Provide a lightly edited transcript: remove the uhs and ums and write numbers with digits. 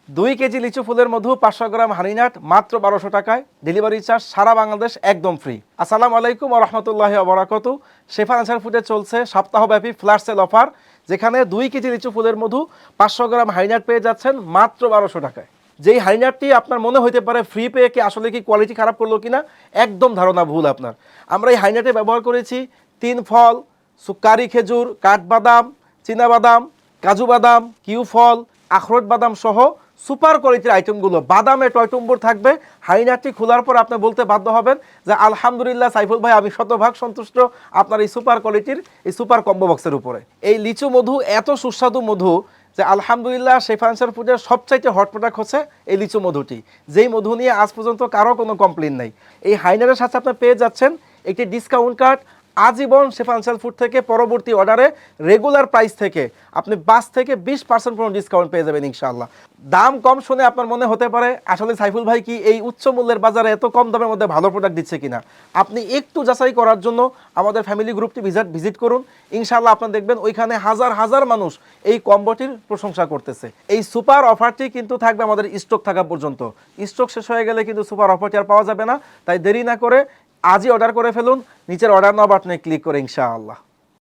2 KG লিচু ফুলের মধু 500 গ্রাম honey nut মাত্র 1200 টাকায়, ডেলিভারি চার্জ সারা বাংলাদেশ একদম ফ্রি। আসসালামু আলাইকুম ওয়া রাহমাতুল্লাহি ওয়া বারাকাতুহু। শেফা আনসার ফুডে চলছে সপ্তাহব্যাপী ফ্ল্যাশ সেল অফার, যেখানে 2 কেজি লিচু ফুলের মধু 500 গ্রাম হানিনাট পেয়ে যাচ্ছেন মাত্র 1200 টাকায়। যেই হানিনাটটি আপনার মনে হতে পারে ফ্রি পেয়ে কি আসলে কি কোয়ালিটি খারাপ করলো কিনা, একদম ধারণা ভুল আপনার। আমরা এই হানিনাটে ব্যবহার করেছি 3 ফল, সুকারি খেজুর, কাঠবাদাম, চীনাবাদাম, কাজু বাদাম, কিউ ফল, আখরোট বাদাম সহ সুপার কোয়ালিটির আইটেমগুলো। বাদামে টয়টুম্বুর থাকবে। হাইনাটটি খোলার পর আপনি বলতে বাধ্য হবেন যে আলহামদুলিল্লাহ সাইফুল ভাই, আমি শতভাগ সন্তুষ্ট আপনার এই সুপার কোয়ালিটির এই সুপার কম্বো বক্সের উপরে। এই লিচু মধু এত সুস্বাদু মধু যে আলহামদুলিল্লাহ শেফা আনসার ফুডের সবচাইতে হট প্রোডাক্ট হচ্ছে এই লিচু মধুটি, যেই মধু নিয়ে আজ পর্যন্ত কারো কোনো কমপ্লেন নাই। এই হাইনারের সাথে আপনি পেয়ে যাচ্ছেন একটি ডিসকাউন্ট কার্ড। আজীবন শেফা আনসার ফুড থেকে পরবর্তী অর্ডারে রেগুলার প্রাইস থেকে আপনি 5 থেকে 20% পর্যন্ত ডিসকাউন্ট পেয়ে যাবেন ইনশাআল্লাহ। দাম কম শুনে আপনার মনে হতে পারে আসলে সাইফুল ভাই কি এই উচ্চ মূল্যের বাজারে এত কম দামের মধ্যে ভালো প্রোডাক্ট দিচ্ছে কিনা। আপনি একটু যাচাই করার জন্য আমাদের ফ্যামিলি গ্রুপটি ভিজিট করুন। ইনশাআল্লাহ আপনারা দেখবেন ওইখানে হাজার হাজার মানুষ এই কম্বোটির প্রশংসা করতেছে। এই সুপার অফারটি কিন্তু থাকবে আমাদের স্টক থাকা পর্যন্ত। স্টক শেষ হয়ে গেলে কিন্তু সুপার অফারটি আর পাওয়া যাবে না। তাই দেরি না করে আজই অর্ডার করে ফেলুন, নিচের অর্ডার নাও বাটনে ক্লিক করে ইনশাআল্লাহ।